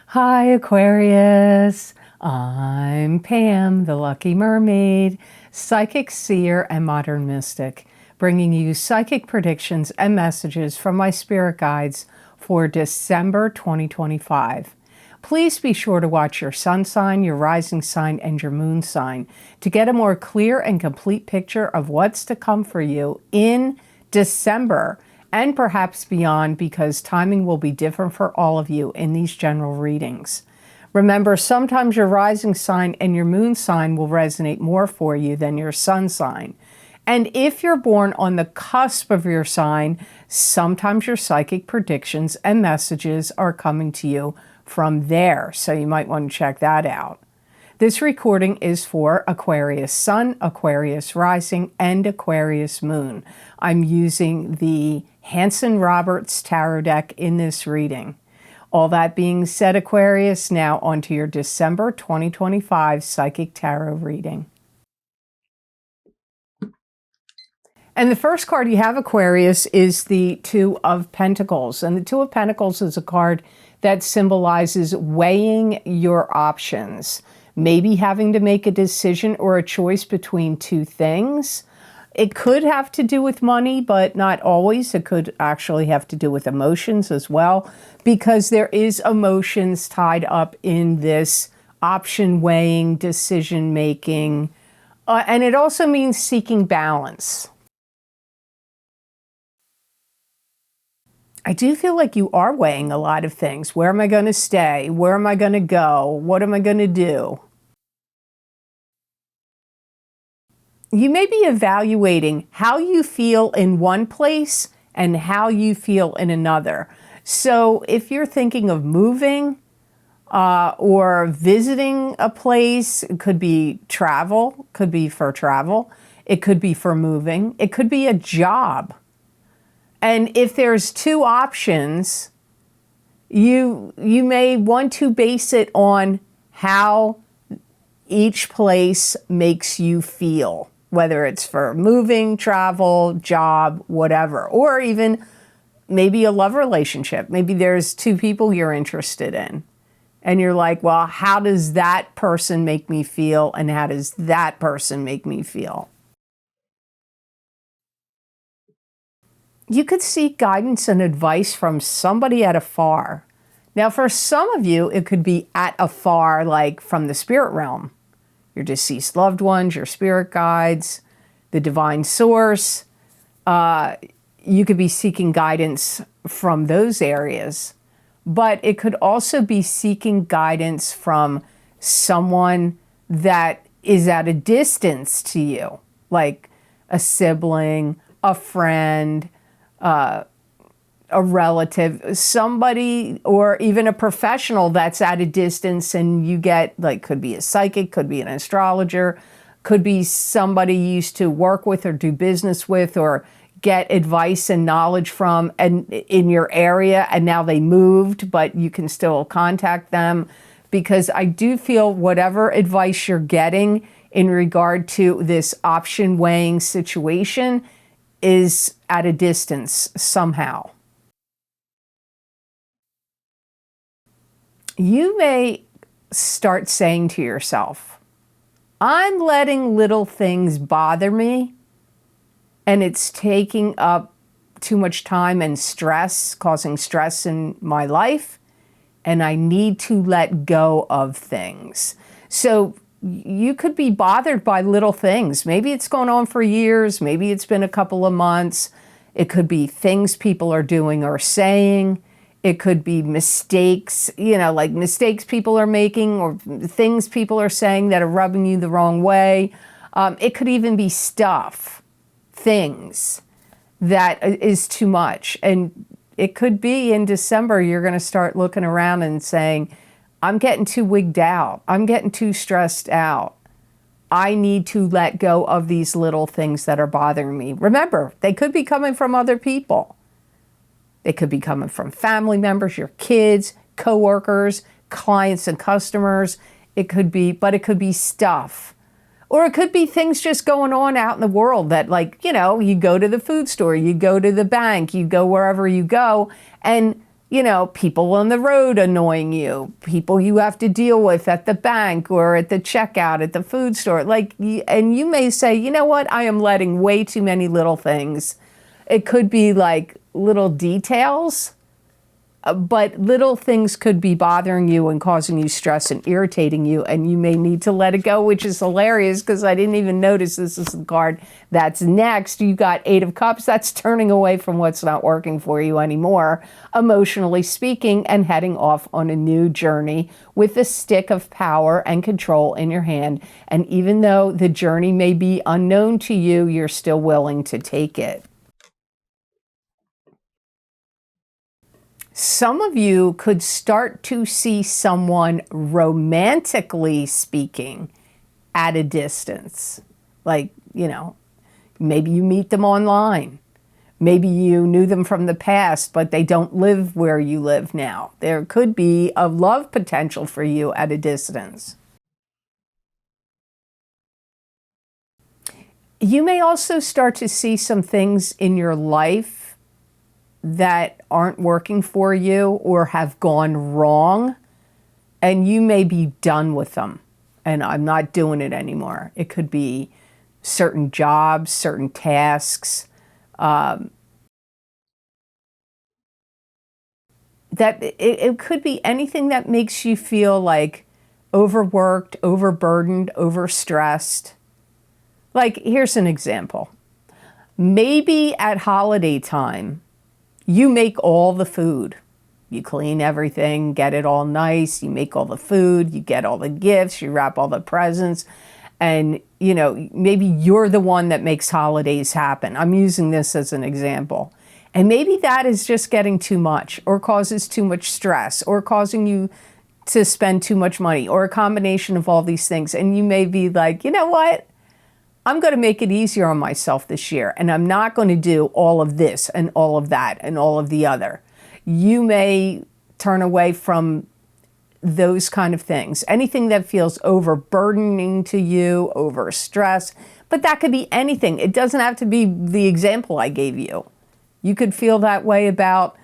Hi Aquarius, I'm Pam, the Lucky Mermaid, psychic seer and modern mystic, bringing you psychic predictions and messages from my spirit guides for December 2025. Please be sure to watch your sun sign, your rising sign, and your moon sign to get a more clear and complete picture of what's to come for you in December and perhaps beyond, because timing will be different for all of you in these general readings. Remember, sometimes your rising sign and your moon sign will resonate more for you than your sun sign. And if you're born on the cusp of your sign, sometimes your psychic predictions and messages are coming to you from there. So you might want to check that out. This recording is for Aquarius Sun, Aquarius Rising, and Aquarius Moon. I'm using the Hanson-Roberts Tarot deck in this reading. All that being said, Aquarius, now onto your December 2025 Psychic Tarot reading. And the first card you have, Aquarius, is the Two of Pentacles. And the Two of Pentacles is a card that symbolizes weighing your options. Maybe having to make a decision or a choice between two things. It could have to do with money, but not always. It could actually have to do with emotions as well, because there is emotions tied up in this option weighing, decision making, and it also means seeking balance. I do feel like you are weighing a lot of things. Where am I going to stay? Where am I going to go? What am I going to do? You may be evaluating how you feel in one place and how you feel in another. So if you're thinking of moving or visiting a place, it could be travel, could be for travel, it could be for moving, it could be a job. And if there's two options, you may want to base it on how each place makes you feel, whether it's for moving, travel, job, whatever, or even maybe a love relationship. Maybe there's two people you're interested in. And you're like, well, how does that person make me feel? And how does that person make me feel? You could seek guidance and advice from somebody at afar. Now, for some of you, it could be at afar, like from the spirit realm. Your deceased loved ones, your spirit guides, the divine source. You could be seeking guidance from those areas. But it could also be seeking guidance from someone that is at a distance to you, like a sibling, a friend, a relative, somebody, or even a professional that's at a distance, and you get, like, could be a psychic, could be an astrologer, could be somebody you used to work with or do business with or get advice and knowledge from and in your area, and now they moved, but you can still contact them. Because I do feel whatever advice you're getting in regard to this option weighing situation is at a distance somehow. You may start saying to yourself, I'm letting little things bother me, and it's taking up too much time and stress, causing stress in my life, and I need to let go of things. So you could be bothered by little things. Maybe it's going on for years. Maybe it's been a couple of months. It could be things people are doing or saying. It could be mistakes, like mistakes people are making or things people are saying that are rubbing you the wrong way. It could even be things that is too much. And it could be in December, you're going to start looking around and saying, I'm getting too wigged out. I'm getting too stressed out. I need to let go of these little things that are bothering me. Remember, they could be coming from other people. They could be coming from family members, your kids, coworkers, clients and customers. It could be stuff. Or it could be things just going on out in the world that, like, you go to the food store, you go to the bank, you go wherever you go, and people on the road annoying you, people you have to deal with at the bank or at the checkout at the food store. And you may say, you know what, I am letting way too many little things. It could be like little details, but little things could be bothering you and causing you stress and irritating you, and you may need to let it go, which is hilarious because I didn't even notice this is the card that's next. You got Eight of Cups. That's turning away from what's not working for you anymore, emotionally speaking, and heading off on a new journey with the stick of power and control in your hand. And even though the journey may be unknown to you, you're still willing to take it. Some of you could start to see someone romantically speaking at a distance. Maybe you meet them online. Maybe you knew them from the past, but they don't live where you live now. There could be a love potential for you at a distance. You may also start to see some things in your life that aren't working for you or have gone wrong, and you may be done with them. And I'm not doing it anymore. It could be certain jobs, certain tasks, it could be anything that makes you feel like overworked, overburdened, overstressed. Here's an example. Maybe at holiday time, you make all the food. You clean everything, get it all nice, you make all the food, you get all the gifts, you wrap all the presents, and maybe you're the one that makes holidays happen. I'm using this as an example. And maybe that is just getting too much, or causes too much stress, or causing you to spend too much money, or a combination of all these things. And you may be like, you know what? I'm going to make it easier on myself this year, and I'm not going to do all of this and all of that and all of the other. You may turn away from those kind of things. Anything that feels overburdening to you, over stress, but that could be anything. It doesn't have to be the example I gave you. You could feel that way about,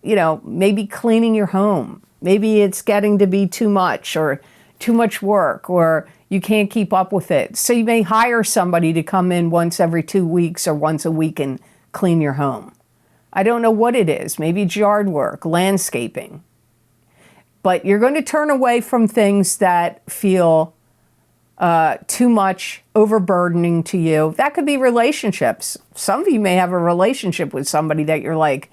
maybe cleaning your home. Maybe it's getting to be too much, or too much work, or you can't keep up with it. So you may hire somebody to come in once every 2 weeks or once a week and clean your home. I don't know what it is. Maybe it's yard work, landscaping. But you're going to turn away from things that feel too much, overburdening to you. That could be relationships. Some of you may have a relationship with somebody that you're like,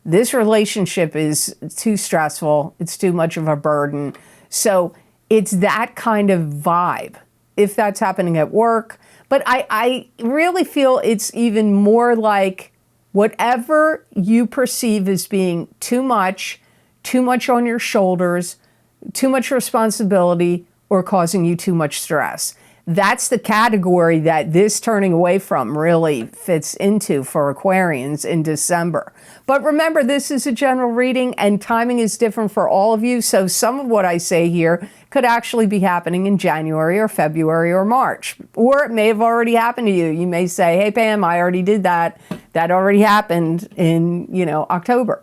this relationship is too stressful. It's too much of a burden. So it's that kind of vibe, if that's happening at work. But I really feel it's even more like whatever you perceive as being too much on your shoulders, too much responsibility, or causing you too much stress. That's the category that this turning away from really fits into for Aquarians in December. But remember, this is a general reading and timing is different for all of you. So some of what I say here could actually be happening in January or February or March. Or it may have already happened to you. You may say, hey, Pam, I already did that. That already happened in, October.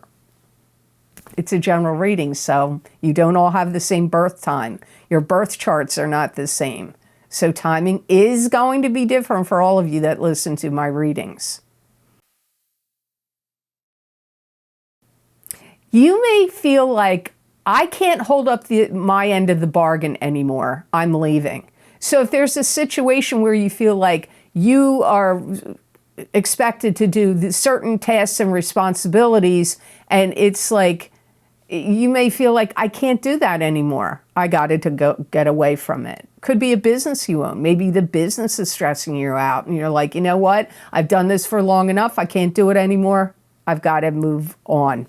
It's a general reading, so you don't all have the same birth time. Your birth charts are not the same. So timing is going to be different for all of you that listen to my readings. You may feel like, I can't hold up my end of the bargain anymore. I'm leaving. So if there's a situation where you feel like you are expected to do certain tasks and responsibilities, and it's like, you may feel like, I can't do that anymore. I got to go get away from it. Could be a business you own. Maybe the business is stressing you out and you're like, you know what? I've done this for long enough. I can't do it anymore. I've got to move on.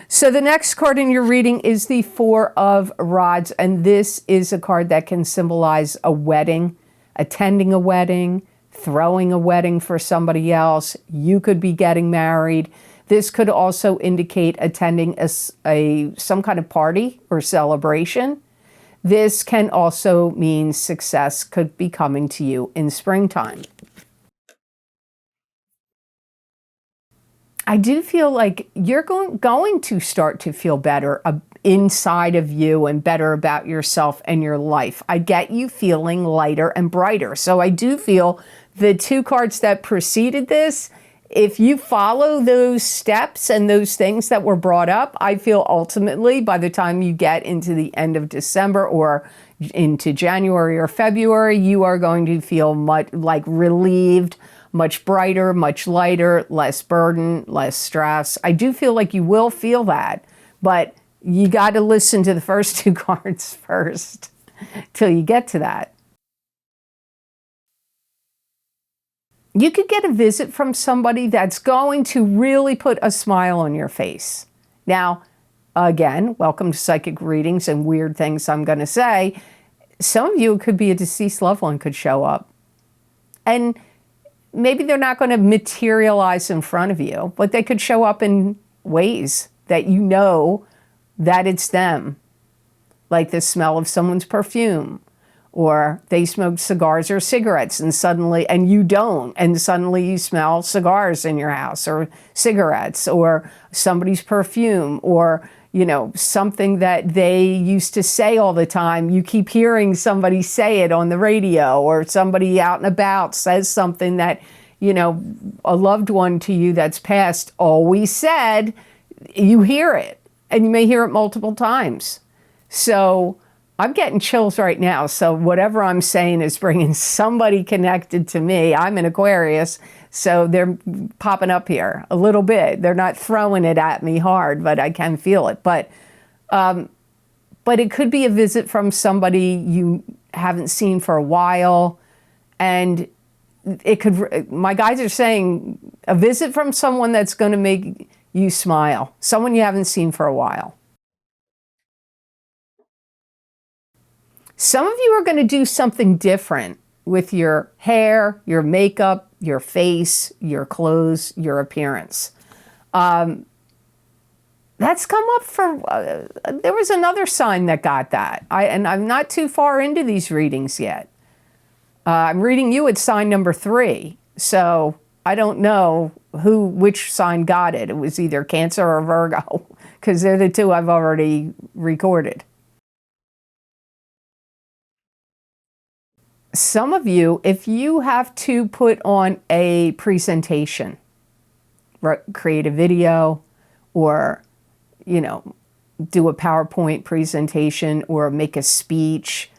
So the next card in your reading is the Four of Rods. And this is a card that can symbolize a wedding, attending a wedding, throwing a wedding for somebody else. You could be getting married. This could also indicate attending some kind of party or celebration. This can also mean success could be coming to you in springtime. I do feel like you're going to start to feel better inside of you and better about yourself and your life. I get you feeling lighter and brighter. So I do feel the 2 cards that preceded this, if you follow those steps and those things that were brought up, I feel ultimately by the time you get into the end of December or into January or February, you are going to feel much like relieved, much brighter, much lighter, less burden, less stress. I do feel like you will feel that, but you got to listen to the first 2 cards first till you get to that. You could get a visit from somebody that's going to really put a smile on your face. Now, again, welcome to psychic readings and weird things I'm going to say. Some of you, it could be a deceased loved one could show up. And maybe they're not going to materialize in front of you, but they could show up in ways that you know that it's them. Like the smell of someone's perfume, or they smoke cigars or cigarettes and you don't, and suddenly you smell cigars in your house or cigarettes or somebody's perfume, or something that they used to say all the time. You keep hearing somebody say it on the radio, or somebody out and about says something that, a loved one to you that's passed always said. You hear it, and you may hear it multiple times. So I'm getting chills right now. So whatever I'm saying is bringing somebody connected to me. I'm an Aquarius, so they're popping up here a little bit. They're not throwing it at me hard, but I can feel it. But it could be a visit from somebody you haven't seen for a while. And it could, my guides are saying, a visit from someone that's going to make you smile, someone you haven't seen for a while. Some of you are going to do something different with your hair, your makeup, your face, your clothes, your appearance. That's come up for, there was another sign that got that. And I'm not too far into these readings yet. I'm reading you at sign number 3. So I don't know which sign got it. It was either Cancer or Virgo, because they're the 2 I've already recorded. Some of you, if you have to put on a presentation, create a video, or, do a PowerPoint presentation, or make a speech,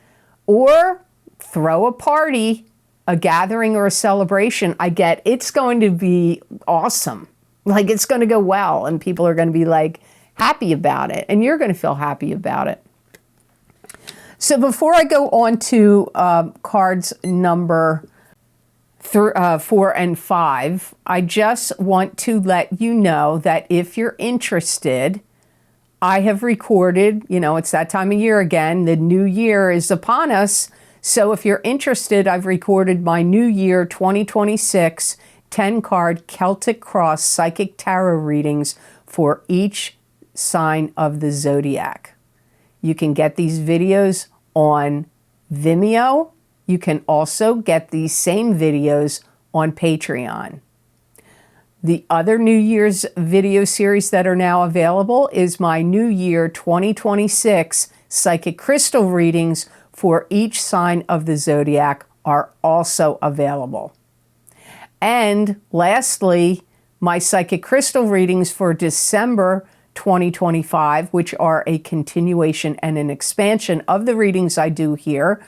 or throw a party, a gathering or a celebration, I get it's going to be awesome. Like, it's going to go well, and people are going to be like happy about it, and you're going to feel happy about it. So before I go on to cards number 4 and 5, I just want to let you know that if you're interested, I have recorded, it's that time of year again, the new year is upon us. So if you're interested, I've recorded my New Year 2026 10-card Celtic Cross Psychic Tarot readings for each sign of the zodiac. You can get these videos on Vimeo. You can also get these same videos on Patreon. The other New Year's video series that are now available is my New Year 2026 Psychic Crystal readings for each sign of the zodiac are also available. And lastly, my Psychic Crystal readings for December 2025, which are a continuation and an expansion of the readings I do here,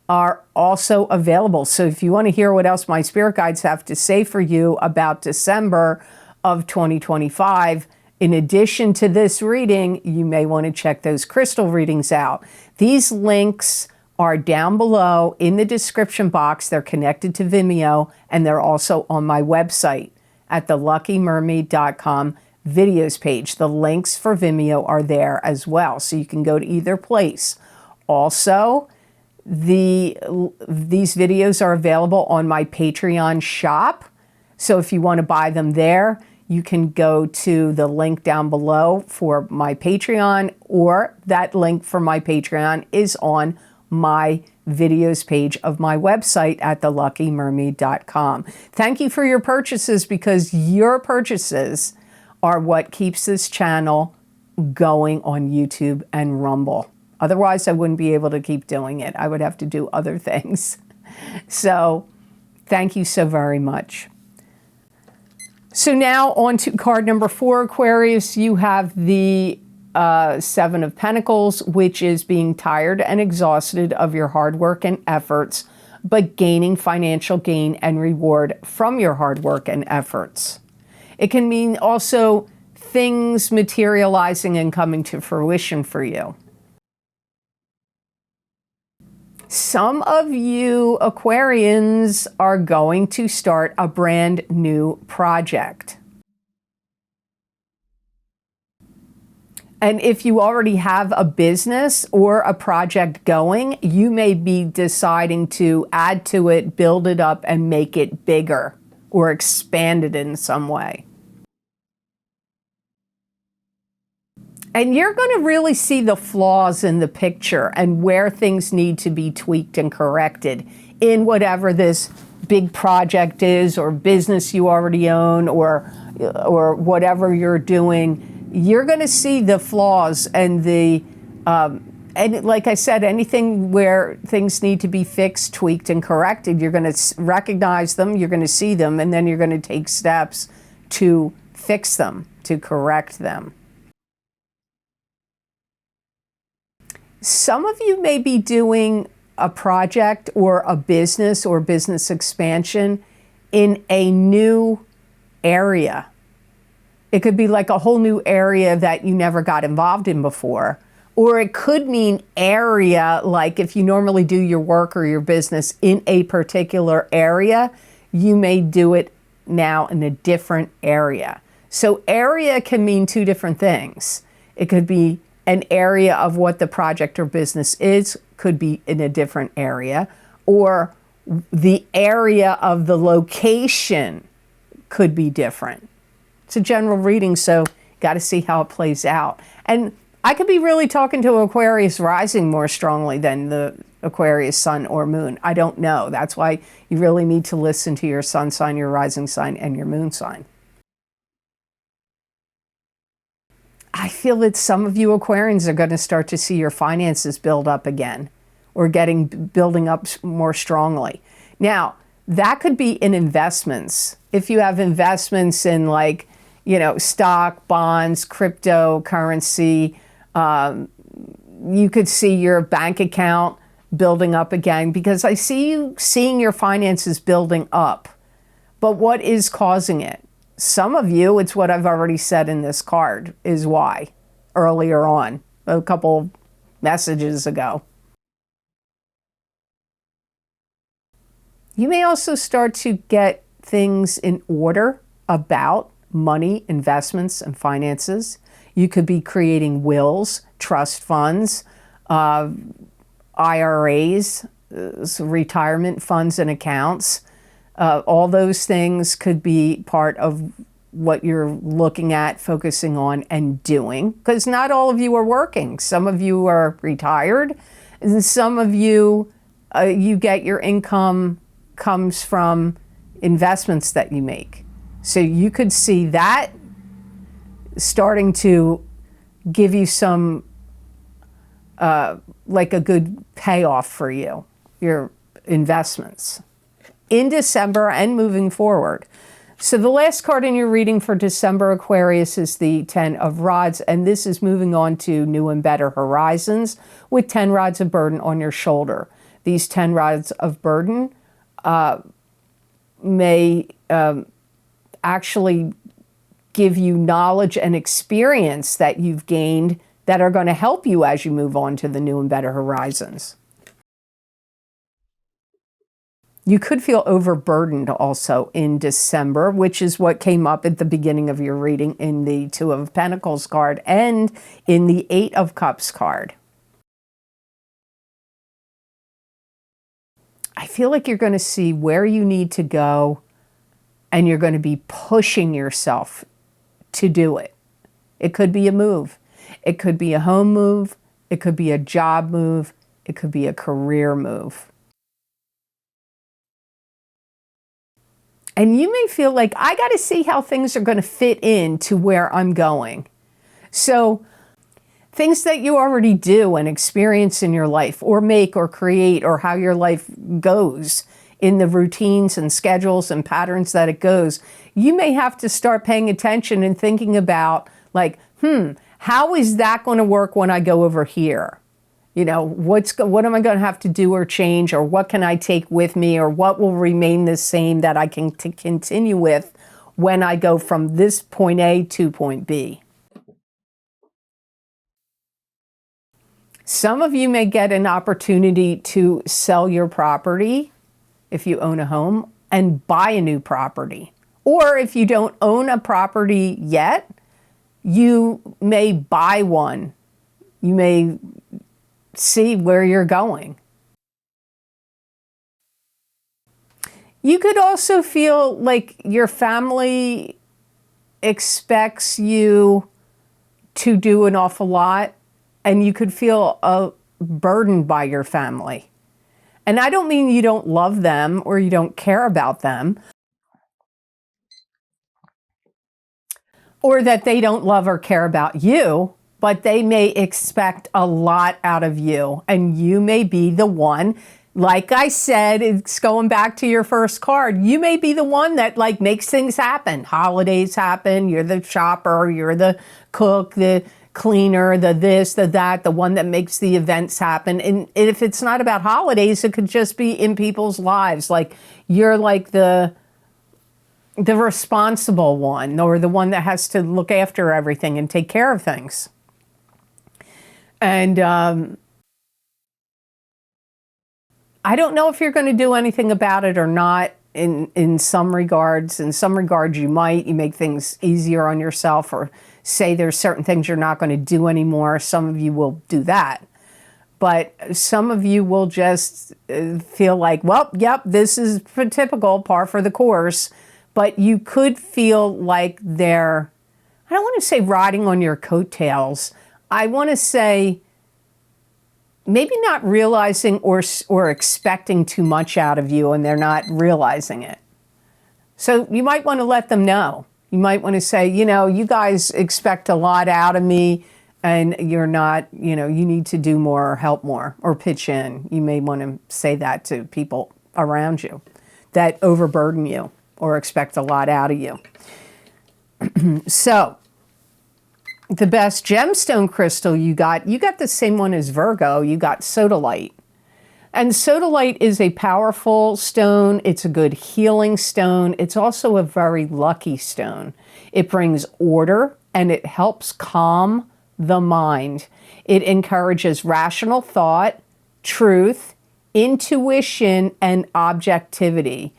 are also available. So if you want to hear what else my spirit guides have to say for you about December of 2025, in addition to this reading, you may want to check those crystal readings out. These links are down below in the description box. They're connected to Vimeo, and they're also on my website at the luckymermaid.com videos page. The links for Vimeo are there as well, so you can go to either place. Also, these videos are available on my Patreon shop, so if you want to buy them there, you can go to the link down below for my Patreon, or that link for my Patreon is on my videos page of my website at theluckymermaid.com. Thank you for your purchases, because your purchases are what keeps this channel going on YouTube and Rumble. Otherwise, I wouldn't be able to keep doing it. I would have to do other things. So thank you so very much. So now on to card number 4, Aquarius. You have the Seven of Pentacles, which is being tired and exhausted of your hard work and efforts, but gaining financial gain and reward from your hard work and efforts. It can mean also things materializing and coming to fruition for you. Some of you Aquarians are going to start a brand new project. And if you already have a business or a project going, you may be deciding to add to it, build it up, and make it bigger or expand it in some way. And you're going to really see the flaws in the picture and where things need to be tweaked and corrected in whatever this big project is, or business you already own, or whatever you're doing. You're going to see the flaws and and like I said, anything where things need to be fixed, tweaked, and corrected, you're going to recognize them, you're going to see them, and then you're going to take steps to fix them, to correct them. Some of you may be doing a project or a business or business expansion in a new area. It could be like a whole new area that you never got involved in before. Or it could mean area, like if you normally do your work or your business in a particular area, you may do it now in a different area. So area can mean two different things. It could be an area of what the project or business is, could be in a different area, or the area of the location could be different. It's a general reading, so got to see how it plays out. And I could be really talking to Aquarius rising more strongly than the Aquarius sun or moon. I don't know. That's why you really need to listen to your sun sign, your rising sign, and your moon sign. I feel that some of you Aquarians are going to start to see your finances build up again, or building up more strongly. Now, that could be in investments. If you have investments in, like, stock, bonds, cryptocurrency, you could see your bank account building up again, because I see you seeing your finances building up. But what is causing it? Some of you, it's what I've already said in this card, is why, earlier on, a couple messages ago. You may also start to get things in order about money, investments, and finances. You could be creating wills, trust funds, IRAs, retirement funds and accounts. All those things could be part of what you're looking at, focusing on, and doing. Because not all of you are working. Some of you are retired, and some of you, you get your income comes from investments that you make. So you could see that starting to give you some, like a good payoff for you, your investments, in December and moving forward. So the last card in your reading for December, Aquarius, is the 10 of Rods, and this is moving on to new and better horizons with 10 rods of burden on your shoulder. These 10 rods of burden may actually give you knowledge and experience that you've gained that are going to help you as you move on to the new and better horizons. You could feel overburdened also in December, which is what came up at the beginning of your reading in the Two of Pentacles card and in the Eight of Cups card. I feel like you're going to see where you need to go, and you're going to be pushing yourself to do it. It could be a move. It could be a home move. It could be a job move. It could be a career move. And you may feel like, I got to see how things are going to fit into where I'm going. So things that you already do and experience in your life, or make or create, or how your life goes in the routines and schedules and patterns that it goes, you may have to start paying attention and thinking about like, how is that going to work when I go over here? You know, what am I going to have to do or change, or what can I take with me, or what will remain the same that I can continue with when I go from this point A to point B. Some of you may get an opportunity to sell your property if you own a home and buy a new property. Or if you don't own a property yet, you may buy one. You may see where you're going. You could also feel like your family expects you to do an awful lot, and you could feel burdened by your family. And I don't mean you don't love them or you don't care about them, or that they don't love or care about you, but they may expect a lot out of you, and you may be the one, like I said, it's going back to your first card, you may be the one that like makes things happen. Holidays happen, you're the shopper, you're the cook, the cleaner, the this, the that, the one that makes the events happen. And if it's not about holidays, it could just be in people's lives. Like you're like the responsible one, or the one that has to look after everything and take care of things. And I don't know if you're going to do anything about it or not in some regards. In some regards you might. You make things easier on yourself, or say there's certain things you're not going to do anymore. Some of you will do that. But some of you will just feel like, well, yep, this is typical, par for the course. But you could feel like they're, I don't want to say riding on your coattails. I want to say maybe not realizing or expecting too much out of you, and they're not realizing it. So you might want to let them know. You might want to say, you know, you guys expect a lot out of me, and you're not, you know, you need to do more or help more or pitch in. You may want to say that to people around you that overburden you or expect a lot out of you. So the best gemstone crystal you got the same one as Virgo. You got sodalite. And sodalite is a powerful stone. It's a good healing stone. It's also a very lucky stone. It brings order and it helps calm the mind. It encourages rational thought, truth, intuition, and objectivity.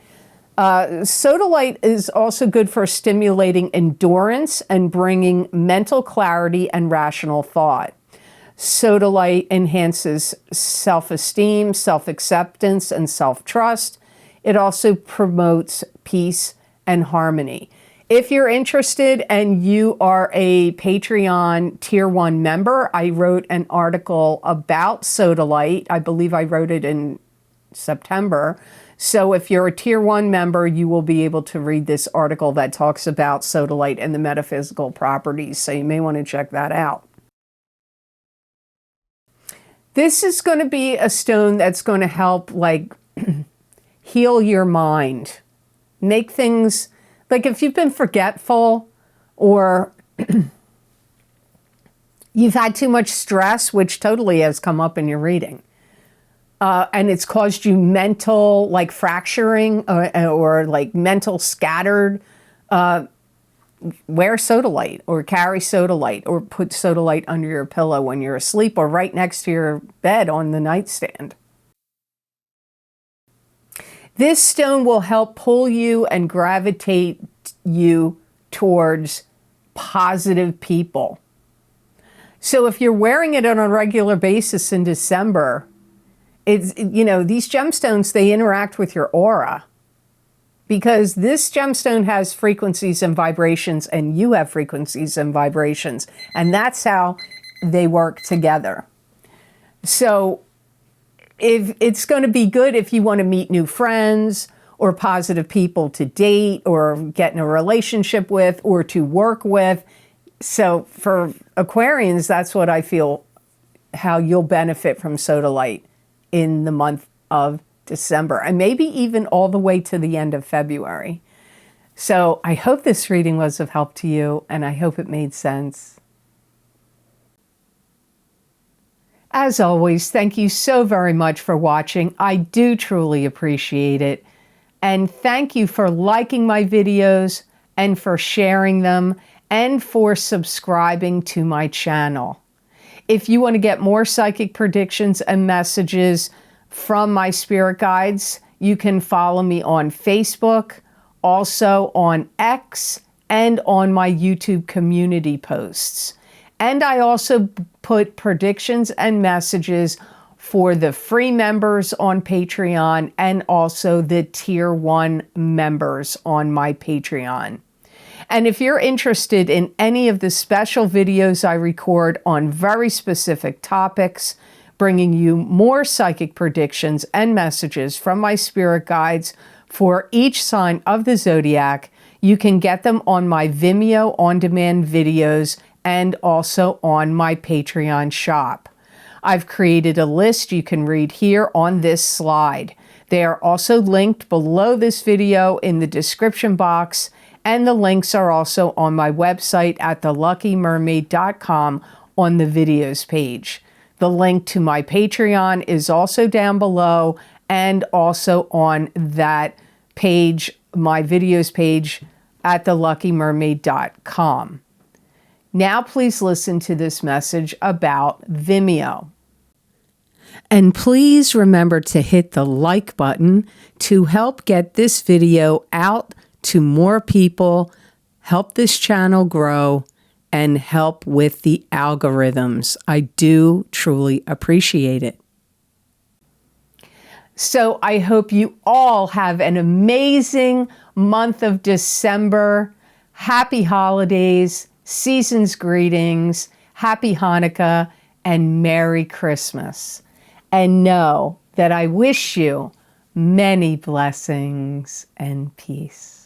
Sodalite is also good for stimulating endurance and bringing mental clarity and rational thought. Sodalite enhances self-esteem, self-acceptance, and self-trust. It also promotes peace and harmony. If you're interested and you are a Patreon Tier 1 member, I wrote an article about sodalite. I believe I wrote it in September. So if you're a Tier 1 member, you will be able to read this article that talks about sodalite and the metaphysical properties. So you may want to check that out. This is going to be a stone that's going to help like heal your mind. Make things, like if you've been forgetful or you've had too much stress, which totally has come up in your reading, and it's caused you mental like fracturing or like mental scattered, wear sodalite or carry sodalite or put sodalite under your pillow when you're asleep or right next to your bed on the nightstand. This stone will help pull you and gravitate you towards positive people. So if you're wearing it on a regular basis in December, it's, you know, these gemstones, they interact with your aura. Because this gemstone has frequencies and vibrations, and you have frequencies and vibrations. And that's how they work together. So if it's going to be good if you want to meet new friends, or positive people to date or get in a relationship with or to work with. So for Aquarians, that's what I feel how you'll benefit from Sodalite in the month of December, and maybe even all the way to the end of February. So I hope this reading was of help to you, and I hope it made sense. As always, thank you so very much for watching. I do truly appreciate it. And thank you for liking my videos and for sharing them and for subscribing to my channel. If you want to get more psychic predictions and messages from my spirit guides, you can follow me on Facebook, also on X, and on my YouTube community posts. And I also put predictions and messages for the free members on Patreon and also the Tier 1 members on my Patreon. And if you're interested in any of the special videos I record on very specific topics, bringing you more psychic predictions and messages from my spirit guides for each sign of the zodiac, you can get them on my Vimeo on-demand videos and also on my Patreon shop. I've created a list you can read here on this slide. They are also linked below this video in the description box, and the links are also on my website at theluckymermaid.com on the videos page. The link to my Patreon is also down below and also on that page, my videos page at theluckymermaid.com. Now please listen to this message about Vimeo. And please remember to hit the like button to help get this video out to more people, help this channel grow, and help with the algorithms. I do truly appreciate it. So I hope you all have an amazing month of December. Happy holidays, season's greetings, happy Hanukkah, and Merry Christmas. And know that I wish you many blessings and peace.